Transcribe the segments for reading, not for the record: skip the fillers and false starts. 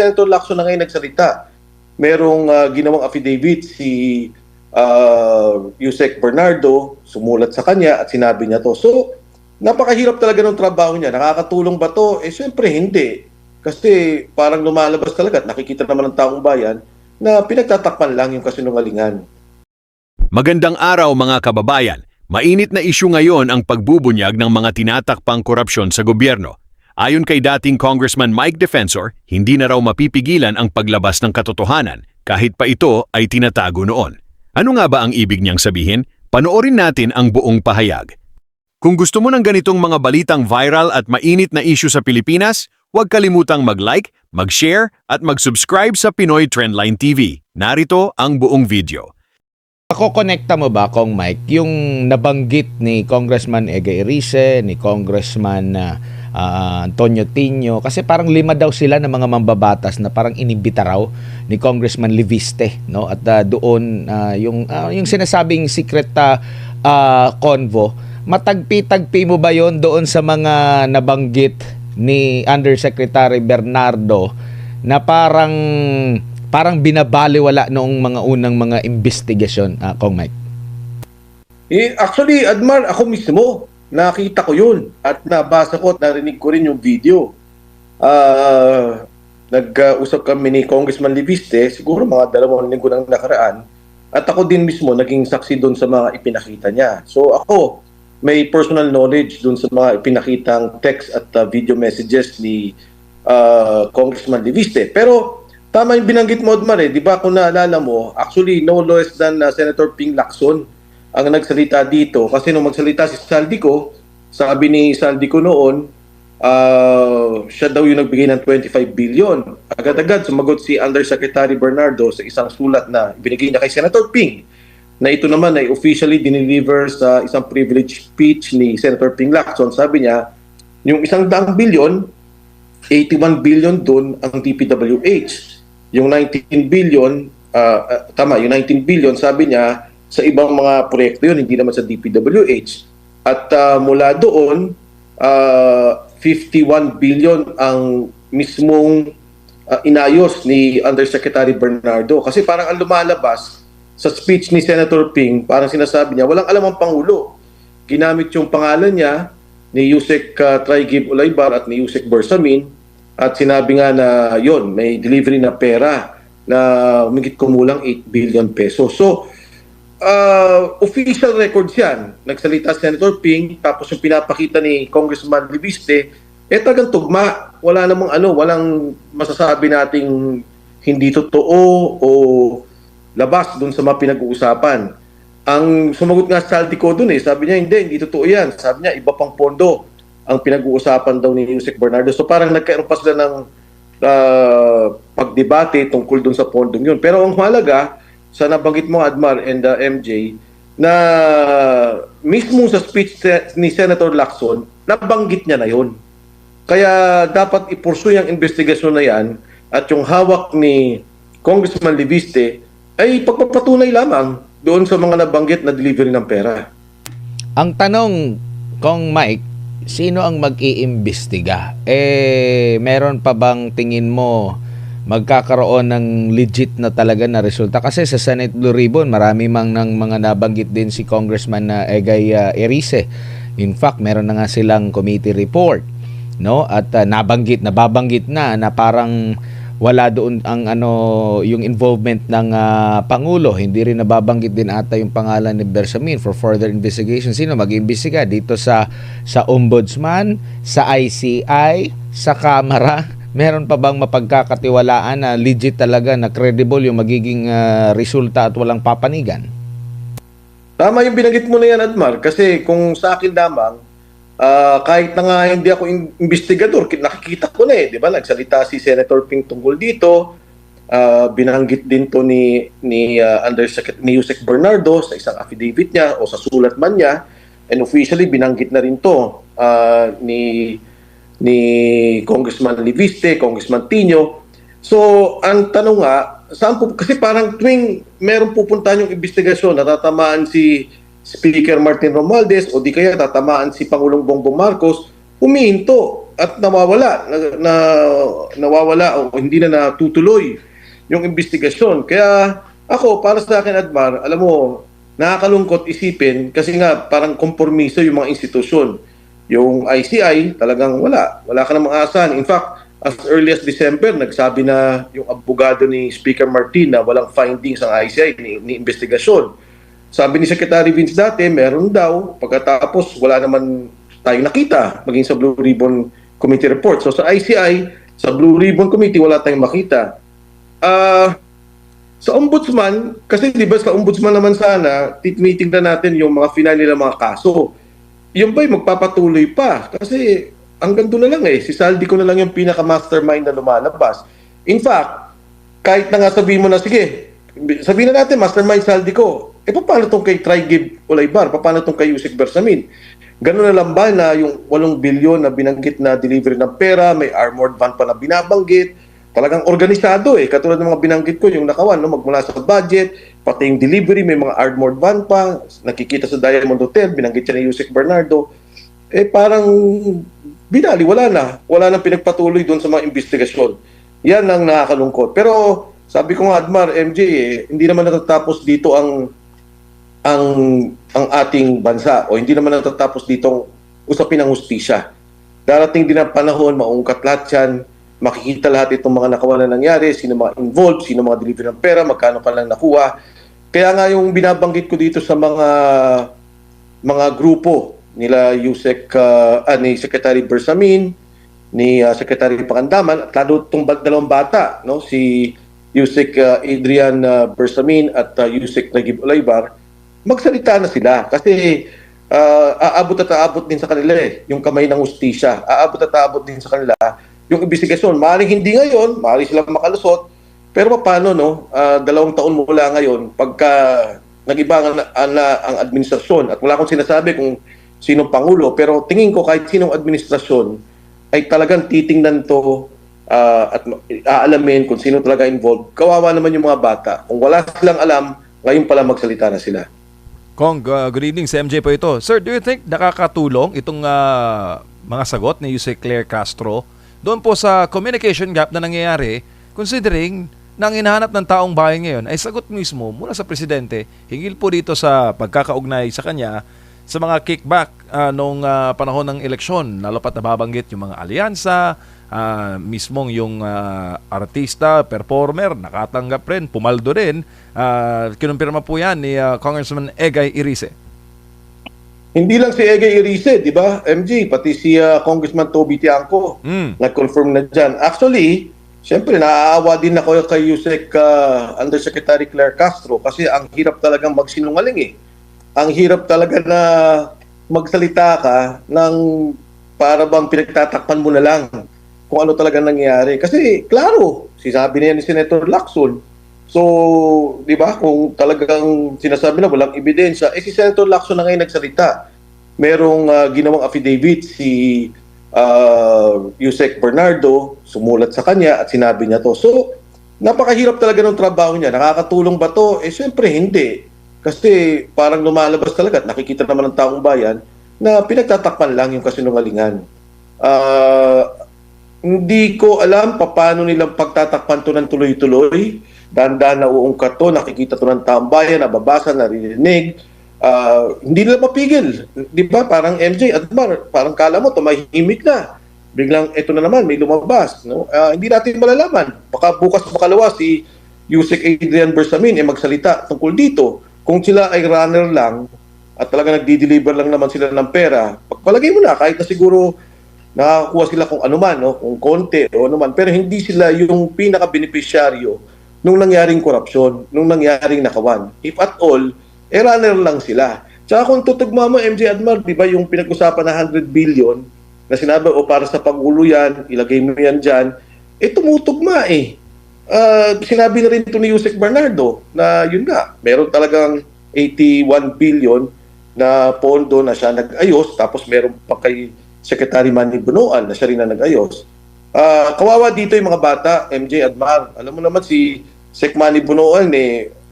Senator Lacson na ngayon nagsalita. Merong ginawang affidavit si Yusek Bernardo, sumulat sa kanya at sinabi niya to. So, napakahirap talaga ng trabaho niya. Nakakatulong ba to? Eh, syempre hindi. Kasi parang lumalabas talaga at nakikita naman ng taong bayan na pinagtatakpan lang yung kasinungalingan. Magandang araw mga kababayan. Mainit na isyu ngayon ang pagbubunyag ng mga tinatakpang korupsyon sa gobyerno. Ayon kay dating Congressman Mike Defensor, hindi na raw mapipigilan ang paglabas ng katotohanan kahit pa ito ay tinatago noon. Ano nga ba ang ibig niyang sabihin? Panoorin natin ang buong pahayag. Kung gusto mo ng ganitong mga balitang viral at mainit na isyu sa Pilipinas, huwag kalimutang mag-like, mag-share at mag-subscribe sa Pinoy Trendline TV. Narito ang buong video. Makokonekta mo ba, Kong Mike, yung nabanggit ni Congressman Ega Erice, ni Congressman Antonio Tino, kasi parang 5 daw sila ng mga mambabatas na parang inibita raw ni Congressman Leviste, no? At doon yung sinasabing secret convo, matagpi-tagpi mo ba yon doon sa mga nabanggit ni Undersecretary Bernardo na parang binabaliwala noong mga unang mga investigasyon, Kong Mike? Actually, Admar, ako mismo, nakita ko yun at nabasa ko at narinig ko rin yung video. Nag-usap kami ni Congressman Leviste, siguro mga 2 linggo nang nakaraan, at ako din mismo naging saksi doon sa mga ipinakita niya. So ako, may personal knowledge doon sa mga ipinakitang text at video messages ni Congressman Leviste. Pero tama yung binanggit mo, Admar, di ba kung naalala mo, actually no less than Senator Ping Lacson ang nagsalita dito. Kasi nung magsalita si Saldico, sabi ni Saldico noon, siya daw yung nagbigay ng 25 billion. Agad-agad sumagot si Undersecretary Bernardo sa isang sulat na binigay niya kay Senator Ping, na ito naman ay officially dineliver sa isang privilege speech ni Senator Ping Lacson. Sabi niya, yung 100 billion, 81 billion doon ang DPWH. Yung 19 billion, yung 19 billion, sabi niya, sa ibang mga proyekto yun, hindi naman sa DPWH. At mula doon, 51 billion ang mismong inayos ni Undersecretary Bernardo. Kasi parang ang lumalabas sa speech ni Senator Ping, parang sinasabi niya, walang alam ang Pangulo. Ginamit yung pangalan niya ni Yusek Traigib Ulaybar at ni Yusek Bersamin. At sinabi nga na yon, may delivery na pera na umigit kumulang 8 billion pesos. So, official records yan. Nagsalita Senator Ping, tapos yung pinapakita ni Congressman Leviste, talagang tugma. Wala namang walang masasabi nating hindi totoo o labas dun sa mga pinag-uusapan. Ang sumagot nga Saldico dun sabi niya, hindi totoo yan. Sabi niya, iba pang pondo ang pinag-uusapan daw ni Yusek Bernardo. So parang nagkaroon pa sila ng pagdebate tungkol dun sa pondong yun. Pero ang mahalaga, sa nabanggit mo, Admar and MJ, na mismo sa speech ni Senator Lacson, nabanggit niya na yun. Kaya dapat ipursuy ang investigasyon na yan at yung hawak ni Congressman Leviste ay pagpapatunay lamang doon sa mga nabanggit na delivery ng pera. Ang tanong, Kong Mike, sino ang mag-iimbestiga? Meron pa bang tingin mo magkakaroon ng legit na talaga na resulta? Kasi sa Senate Blue Ribbon, marami mang ng mga nabanggit din si Congressman Egay Erice. In fact, meron na nga silang committee report, no? At nababanggit na parang wala doon ang yung involvement ng Pangulo. Hindi rin nababanggit din ata yung pangalan ni Bersamin for further investigation. Sino mag-iimbestiga dito sa Ombudsman, sa ICI, sa Kamara? Meron pa bang mapagkakatiwalaan na legit talaga, na credible yung magiging resulta at walang papanigan? Tama yung binanggit mo na yan, Admar. Kasi kung sa akin lamang, kahit na nga hindi ako investigador, nakikita ko na di ba? Nagsalita si Senator Ping tungkol dito, binanggit din to ni Yusek Bernardo sa isang affidavit niya o sa sulat man niya, and officially binanggit na rin to ni Congressman Leviste, Congressman Tino. So, ang tanong nga, kasi parang tuwing meron pupuntahan yung investigasyon, natatamaan si Speaker Martin Romualdez o di kaya tatamaan si Pangulong Bongbong Marcos, humihinto at nawawala o hindi na natutuloy yung investigasyon. Kaya ako, para sa akin, Admar, alam mo, nakakalungkot isipin kasi nga parang kompormiso yung mga institusyon. Yung ICI, talagang wala ka namang aasahan. In fact, as early as December, nagsabi na yung abogado ni Speaker Martin na walang findings ang ICI ni investigasyon. Sabi ni Secretary Vince dati, meron daw. Pagkatapos, wala naman tayong nakita, maging sa Blue Ribbon Committee report. So sa ICI, sa Blue Ribbon Committee, wala tayong makita. Sa Ombudsman, kasi di ba sa Ombudsman naman sana, tinitingnan natin yung mga final nila mga kaso. Yung ba'y magpapatuloy pa? Kasi hanggang doon na lang si Saldico na lang yung pinaka-mastermind na lumalabas. In fact, kahit na nga sabihin mo na, sige, sabihin na natin, mastermind Saldico, paano itong kay Trigib Olaybar? Paano itong kay Yusek Bersamin? Ganun na lang ba na yung 8 bilyon na binanggit na delivery ng pera, may armored van pa na binabanggit, talagang organisado katulad ng mga binanggit ko, yung nakawan, magmula sa budget, pati yung delivery, may mga armored van pa, nakikita sa Diamond Hotel, binanggit siya ni Yusek Bernardo, parang binali, wala nang pinagpatuloy doon sa mga investigasyon. Yan ang nakakalungkot. Pero sabi ko nga, Admar, MJ, hindi naman natatapos dito ang ating bansa o hindi naman natatapos ditong usapin ng hustisya. Darating din ang panahon, maungkat lahat yan, makikita lahat itong mga nakawan na nangyari, sino mga involved, sino mga delivery ng pera, magkano pa lang nakuha. Kaya nga yung binabanggit ko dito sa mga grupo nila Yusek, ni Secretary Bersamin, ni Secretary Pakandaman, at lalo itong dalawang bata, no? Si Yusek Adrian Bersamin at Yusek Trigib Olaybar, magsalita na sila kasi aabot at aabot din sa kanila yung kamay ng hustisya. Aabot at aabot din sa kanila yung investigasyon. Maaaring hindi ngayon, maaaring silang makalusot, pero paano, no? 2 taon mula ngayon, pagka nag-iba ang administrasyon, at wala akong sinasabi kung sinong Pangulo, pero tingin ko kahit sinong administrasyon ay talagang titingnan to at aalamin kung sino talaga involved. Kawawa naman yung mga bata. Kung wala silang alam, ngayon pala magsalita na sila. Kong, good evening. Si MJ po ito. Sir, do you think nakakatulong itong mga sagot ni Yusek Claire Castro doon po sa communication gap na nangyayari, considering na ang hinahanap ng taong bayan ngayon ay sagot mismo mula sa presidente hinggil po dito sa pagkakaugnay sa kanya sa mga kickback noong panahon ng eleksyon, lalo pat nababanggit yung mga alyansa, mismong yung artista, performer, nakatanggap rin, pumaldo rin. Kinumpirma po yan ni Congressman Egay Irice. Hindi lang si Egay Irice, di ba, MJ? Pati si Congressman Toby Tiangco nag-confirm na dyan. Actually, siyempre, naaawa din ako kay Yusek Undersecretary Claire Castro kasi ang hirap talagang magsinungaling Ang hirap talaga na magsalita ka ng para bang pinagtatakpan mo na lang kung ano talaga nangyayari. Kasi, klaro, sinabi niya ni Senator Lacson. So, di ba, kung talagang sinasabi na walang ebidensya, si Senator Lacson na ngayon nagsalita. Merong ginawang affidavit si Yusek Bernardo, sumulat sa kanya at sinabi niya to. So, napakahirap talaga ng trabaho niya. Nakakatulong ba to? Siyempre hindi. Kasi parang lumalabas talaga at nakikita naman ng taong bayan na pinagtatakpan lang yung kasinungalingan. Hindi ko alam paano nilang pagtatakpan to ng tuloy-tuloy. Dahan-dahan na uungkat to, nakikita to ng taong bayan, nababasa, naririnig. Hindi nila mapigil. Di ba? Parang MJ, Admar, parang kala mo, tumahimik na. Biglang, ito na naman, may lumabas. No? Hindi natin malalaman. Baka bukas makalawa si Yusek Adrian Bersamin magsalita tungkol dito. Kung sila ay runner lang at talaga nagdi-deliver lang naman sila ng pera, pagpalagay mo na, kahit na siguro nakakuha sila kung anuman, no? Kung konti o anuman, pero hindi sila yung pinaka-beneficiaryo nung nangyaring korupsyon, nung nangyaring nakawan. If at all, runner lang sila. Tsaka kung tutugma mo, MJ Admar, di ba yung pinag-usapan na 100 billion na sinabi, para sa Pangulo yan, ilagay mo yan dyan, tumutugma sinabi na rin ito ni Yusek Bernardo na yun nga, meron talagang 81 billion na pondo na siya nag-ayos, tapos meron pa kay Secretary Manny Bunuan na siya rin na nag-ayos. Kawawa dito yung mga bata, MJ Admar. Alam mo naman si Sec Manny Bunuan,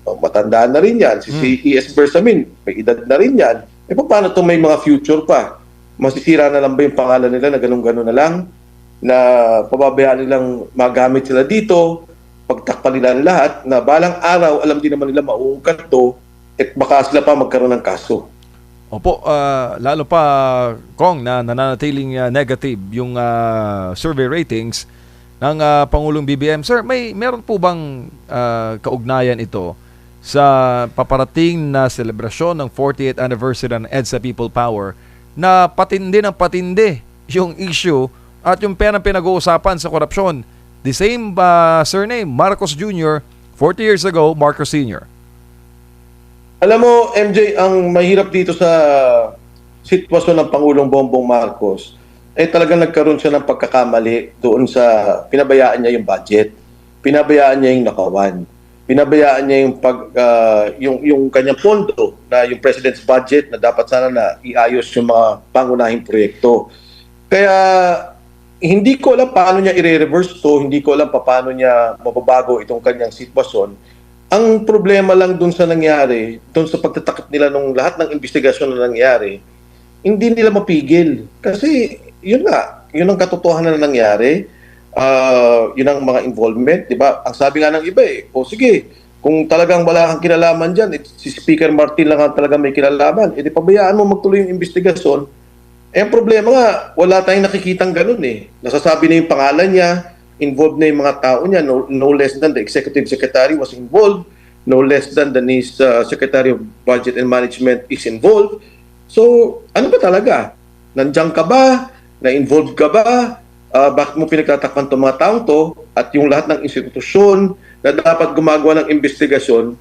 matandaan na rin yan. Si E.S. Bersamin, may edad na rin yan. Paano ito may mga future pa? Masisira na lang ba yung pangalan nila na ganun-ganun na lang? na pababayaan nilang magamit sila dito, pagtakpan nila ang lahat, na balang araw, alam din naman nila mauungkat to, at baka sila pa magkaroon ng kaso. Opo, lalo pa, Kong, na nananatiling negative yung survey ratings ng Pangulong BBM. Sir, meron po bang kaugnayan ito sa paparating na selebrasyon ng 48th anniversary ng EDSA People Power na patindi ng patindi yung issue at yung perang pinag-uusapan sa korupsyon? The same surname, Marcos Jr., 40 years ago, Marcos Sr. Alam mo, MJ, ang mahirap dito sa sitwasyon ng Pangulong Bongbong Marcos, talagang nagkaroon siya ng pagkakamali doon sa pinabayaan niya yung budget, pinabayaan niya yung nakawan, pinabayaan niya yung kanyang pondo na yung President's budget na dapat sana na iayos yung mga pangunahing proyekto. Kaya hindi ko alam paano niya i-reverse to, hindi ko alam paano niya mababago itong kanyang sitwasyon. Ang problema lang dun sa nangyari, dun sa pagtatakip nila nung lahat ng investigasyon na nangyari, hindi nila mapigil. Kasi yun nga, yun ang katotohanan na nangyari. Yun ang mga involvement, di ba? Ang sabi nga ng iba o sige, kung talagang wala kang kinalaman dyan, si Speaker Martin lang ang talagang may kinalaman, di pabayaan mo magtuloy yung investigasyon. Ang problema nga, wala tayong nakikitang ganun Nasasabi na yung pangalan niya, involved na yung mga tao niya, no less than the Executive Secretary was involved, no less than his Secretary of Budget and Management is involved. So, ano ba talaga? Nandiyan ka ba? Na-involved ka ba? Bakit mo pinagtatakpan itong mga taong to? At yung lahat ng institusyon na dapat gumagawa ng investigasyon,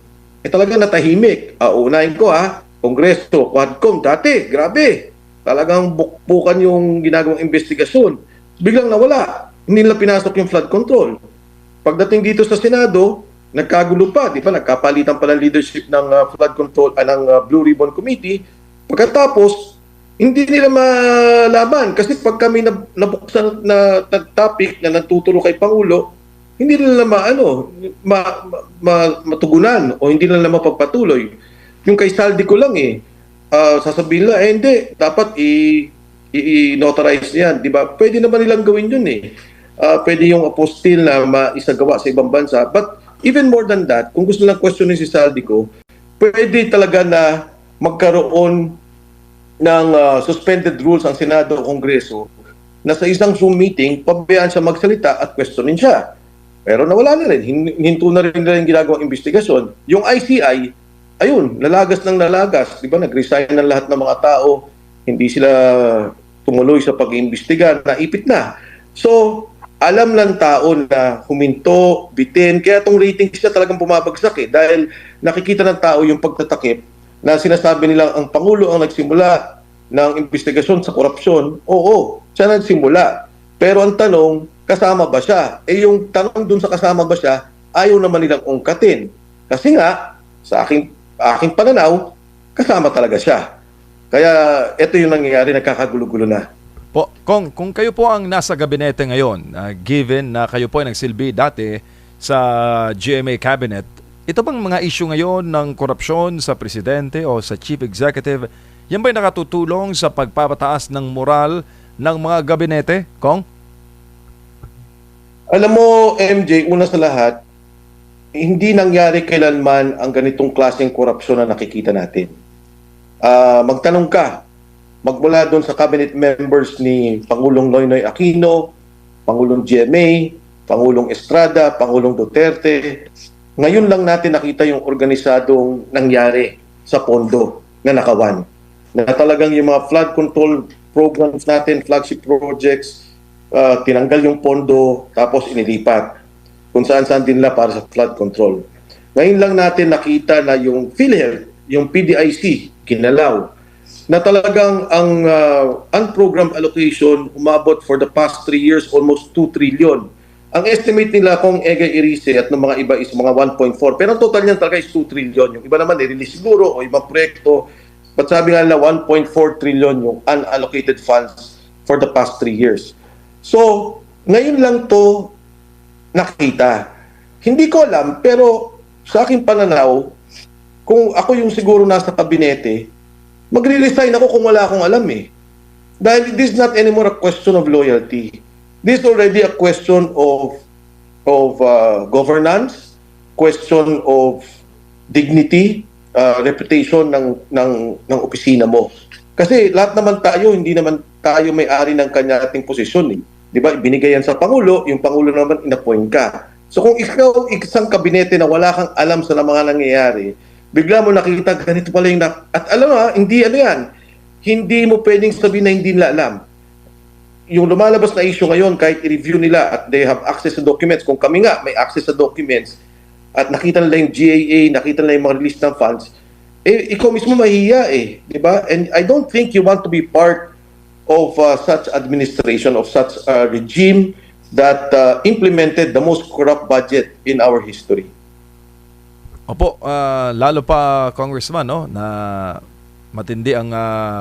talagang natahimik. Unahin ko Kongreso, Quadcom, dati, grabe. Talagang bukbukan yung ginagawang investigasyon. Biglang nawala. Hindi nila pinasok yung flood control. Pagdating dito sa Senado, nagkagulo pa, di ba? Nagkapalitan pa ng leadership ng flood control, ng Blue Ribbon Committee. Pagkatapos, hindi nila malaban kasi pag kami nabuksan na topic na nagtuturo kay Pangulo, hindi nila matugunan o hindi nila mapagpatuloy. Yung kay Saldi ko lang sasabihin nila, hindi, dapat i-notarize yan, di ba? Pwede naman nilang gawin yun pwede yung apostille na maisagawa sa ibang bansa. But even more than that, kung gusto nilang questionin si Saldi ko, pwede talaga na magkaroon ng suspended rules ang Senado o Kongreso na sa isang Zoom meeting, pabayaan siya magsalita at questionin siya. Pero nawala na rin. Hinto na rin nila yung ginagawang investigasyon. Yung ICI, ayun, nalagas ng nalagas. Di ba? Nag-resign ng lahat ng mga tao. Hindi sila tumuloy sa pag-iimbestiga. Naipit na. So, alam ng tao na huminto, bitin. Kaya itong ratings niya talagang bumabagsak Dahil nakikita ng tao yung pagtatakip na sinasabi nilang ang Pangulo ang nagsimula ng investigasyon sa korupsyon. Oo, siya nagsimula. Pero ang tanong, kasama ba siya? Yung tanong dun sa kasama ba siya, ayaw naman nilang ungkatin. Kasi nga, sa aking pananaw, kasama talaga siya. Kaya ito yung nangyayari, nagkakagulo-gulo na. Kung kayo po ang nasa gabinete ngayon, given na kayo po ay nagsilbi dati sa GMA Cabinet, ito bang mga issue ngayon ng korupsyon sa presidente o sa chief executive, yan ba'y nakatutulong sa pagpapataas ng moral ng mga gabinete, Kong? Alam mo, MJ, una sa lahat, hindi nangyari kailanman ang ganitong klaseng korupsyon na nakikita natin. Magtanong ka, magmula doon sa cabinet members ni Pangulong Noynoy Aquino, Pangulong GMA, Pangulong Estrada, Pangulong Duterte, ngayon lang natin nakita yung organisadong nangyari sa pondo na nakawan. Na talagang yung mga flood control programs natin, flagship projects, tinanggal yung pondo tapos inilipat kung saan-saan din nila para sa flood control. Ngayon lang natin nakita na yung PhilHealth, yung PDIC, ginalaw, na talagang ang unprogrammed allocation umabot for the past 3 years almost 2 trillion. Ang estimate nila kung Egay Irice at ng mga iba is mga 1.4. Pero ang total niyan talaga is 2 trillion. Yung iba naman i-release siguro o ibang proyekto. But sabi nga nila 1.4 trillion yung unallocated funds for the past 3 years. So, ngayon lang to nakita. Hindi ko alam, pero sa aking pananaw, kung ako yung siguro nasa kabinete, magre-resign ako kung wala akong alam Dahil it is not anymore a question of loyalty. This is already a question of governance, question of dignity, reputation ng opisina mo. Kasi lahat naman tayo, hindi naman tayo may-ari ng kanya-ating posisyon. Eh. Di ba? Ibinigay yan sa Pangulo, yung Pangulo naman inappoint ka. So kung ikaw isang kabinete na wala kang alam sa mga nangyayari, bigla mo nakita ganito pala yung at alam mo, hindi ano yan. Hindi mo pwedeng sabihin na hindi nila alam. Yung lumalabas na issue ngayon, kahit i-review nila at they have access to documents, kung kami nga may access sa documents at nakita nila yung GAA, nakita nila yung mga release ng funds, ikaw mismo mahihiya di ba? And I don't think you want to be part of such administration, of such regime that implemented the most corrupt budget in our history. Opo, lalo pa Congressman, no, na matindi ang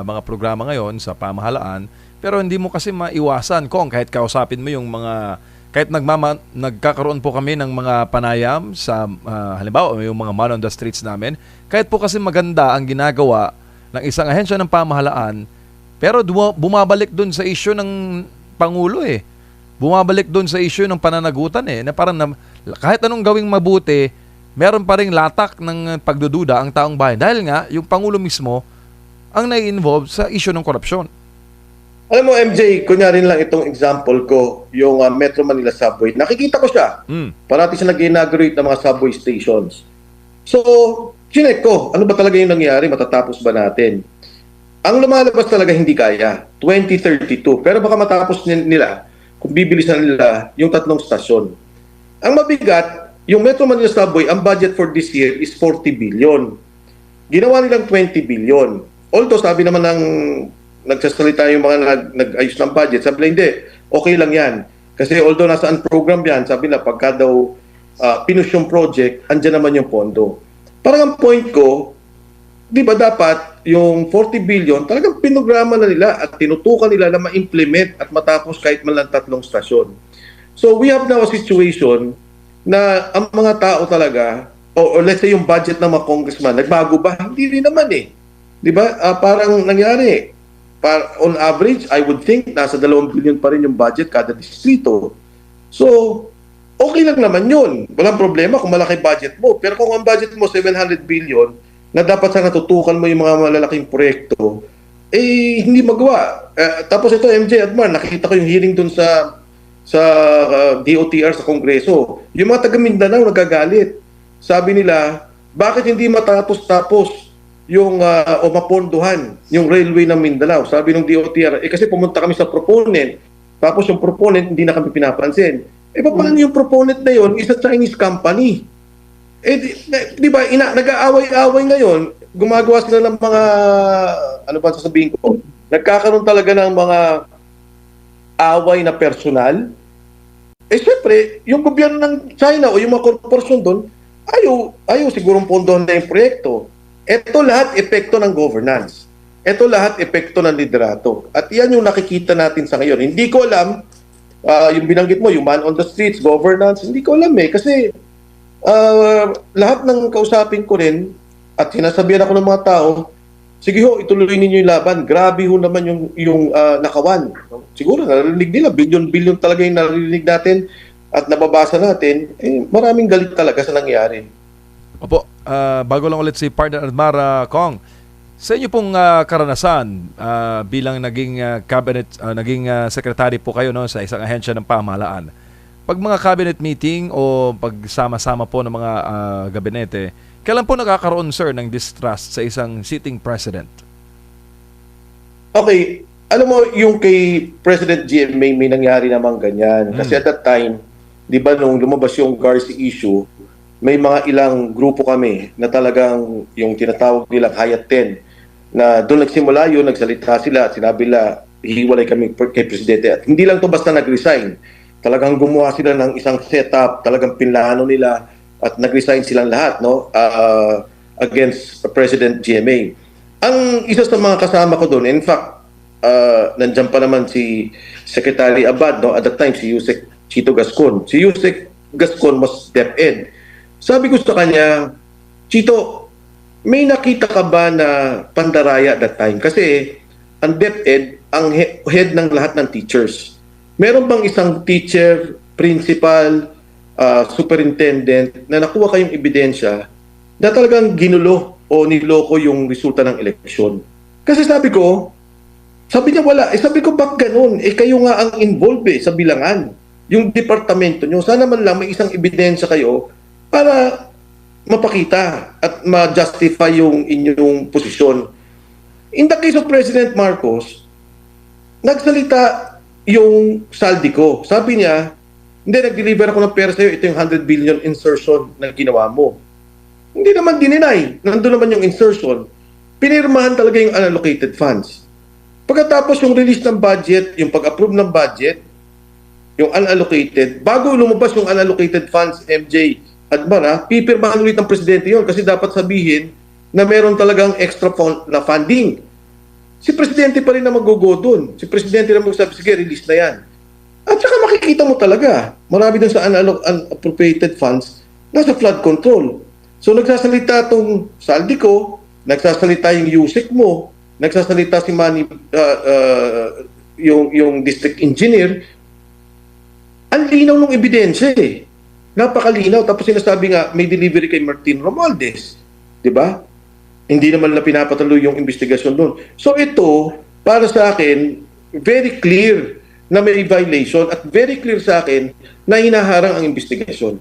mga programa ngayon sa pamahalaan, pero hindi mo kasi maiwasan kung kahit kausapin mo yung mga kahit nagkakaroon po kami ng mga panayam sa halimbawa yung mga man on the streets namin, kahit po kasi maganda ang ginagawa ng isang ahensya ng pamahalaan, pero bumabalik doon sa issue ng Pangulo Bumabalik doon sa issue ng pananagutan na parang kahit anong gawing mabuti, meron pa ring latak ng pagdududa ang taong bayan dahil nga yung Pangulo mismo ang nai-involve sa issue ng korupsyon. Alam mo, MJ, kunyari lang itong example ko, yung Metro Manila Subway. Nakikita ko siya. Parati siya nag-inaugurate ng mga subway stations. So, chinek ko, ano ba talaga yung nangyari? Matatapos ba natin? Ang lumalabas talaga hindi kaya, 2032. Pero baka matapos nila kung bibilisan nila yung 3 stasyon. Ang mabigat, yung Metro Manila Subway, ang budget for this year is 40 billion. Ginawa nilang 20 billion. Although sabi naman ng nagsasalita yung mga nag-ayos ng budget, sabi nila hindi, okay lang yan. Kasi although nasaan program yan, sabi na pagka daw pinush yung project, andyan naman yung pondo. Parang ang point ko, di ba dapat yung 40 billion, talagang pinograma na nila at tinutukan nila na ma-implement at matapos kahit man lang 3 stasyon. So we have now a situation na ang mga tao talaga, or let's say yung budget ng mga congressman, nagbago ba? Hindi rin naman Di ba? Parang nangyari. On average, I would think nasa 2 billion pa rin yung budget kada distrito. So, okay lang naman yun. Walang problema kung malaki budget mo. Pero kung ang budget mo 700 billion, na dapat sana tutukan mo yung mga malalaking proyekto, hindi magawa. Tapos ito, MJ Admar, nakita ko yung hearing dun sa DOTR sa Kongreso. Yung mga taga Mindanao nagagalit. Sabi nila, bakit hindi matapos-tapos yung o mapondohan yung railway ng Mindanao? Sabi ng DOTR, kasi pumunta kami sa proponent, tapos yung proponent hindi na kami pinapansin. Paano yung proponent na yun? Is a Chinese company. Di ba, nag-aaway-aaway ngayon, gumagawa sila ng mga, ano ba sasabihin ko, nagkakaroon talaga ng mga away na personal. Siyempre, yung gobyerno ng China o yung mga korporasyon doon, ayaw sigurong pondohan na yung proyekto. Ito lahat epekto ng governance. Ito lahat epekto ng liderato. At yan yung nakikita natin sa ngayon. Hindi ko alam, yung binanggit mo, yung man on the streets, governance, hindi ko alam kasi lahat ng kausapin ko rin at sinasabihan ako ng mga tao, sige ho, ituloy ninyo yung laban. Grabe ho naman yung nakawan. Siguro narinig nila, bilyon-bilyon talaga yung narinig natin at nababasa natin. Maraming galit talaga sa nangyari. Opo, bago lang ulit si Partner Admar Kong, sa inyo pong karanasan bilang naging cabinet, naging secretary po kayo sa isang ahensya ng pamahalaan, pag mga cabinet meeting o pagsama-sama po ng mga gabinete, kailan po nakakaroon, sir, ng distrust sa isang sitting president? Okay, alam mo, yung kay President GMA may nangyari namang ganyan. Kasi at that time, di ba nung lumabas yung Garci issue, may mga ilang grupo kami na talagang yung tinatawag nilang Hayat 10, na doon nagsimula yun, nagsalita sila at sinabi nila, hiwalay kami kay Presidente. At hindi lang to basta nag-resign. Talagang gumawa sila ng isang setup, talagang pinlano nila at nag-resign silang lahat against President GMA. Ang isa sa mga kasama ko doon, in fact, nandiyan pa naman si Secretary Abad, at that time si Yusek Chito Gascon. Si Yusek Gascon was DepEd. Sabi ko sa kanya, Chito, may nakita ka ba na pandaraya at that time? Kasi ang DepEd, ang head ng lahat ng teachers. Meron bang isang teacher, principal, superintendent na nakuha kayong ebidensya na talagang ginulo o niloko yung resulta ng eleksyon? Kasi sabi niya wala. Sabi ko, bak ganun? Kayo nga ang involved sa bilangan. Yung departamento nyo, sana man lang may isang ebidensya kayo para mapakita at ma-justify yung inyong posisyon. In the case of President Marcos, nagsalita yung saldi ko. Sabi niya, hindi, nag-deliver ako ng pera sa'yo, ito yung 100 billion insertion na ginawa mo. Hindi naman dininay. Nandun naman yung insertion. Pinirmahan talaga yung unallocated funds. Pagkatapos yung release ng budget, yung pag-approve ng budget, yung unallocated, bago lumabas yung unallocated funds, MJ at Bara, pipirmahan ulit ng presidente yun kasi dapat sabihin na meron talagang extra na funding. Si presidente pa rin na mag-go dun. Si presidente na magsabi, sige, release na yan. At saka makikita mo talaga, marami dun sa unappropriated funds, nasa flood control. So nagsasalita itong saldi ko, nagsasalita yung USEC mo, nagsasalita si Manny, yung district engineer. Ang linaw ng ebidensya eh. Napakalinaw. Tapos sinasabi nga, may delivery kay Martin Romualdez. Diba? Hindi naman na pinapatuloy yung investigasyon doon. So ito, para sa akin, very clear na may violation at very clear sa akin na hinaharang ang investigasyon.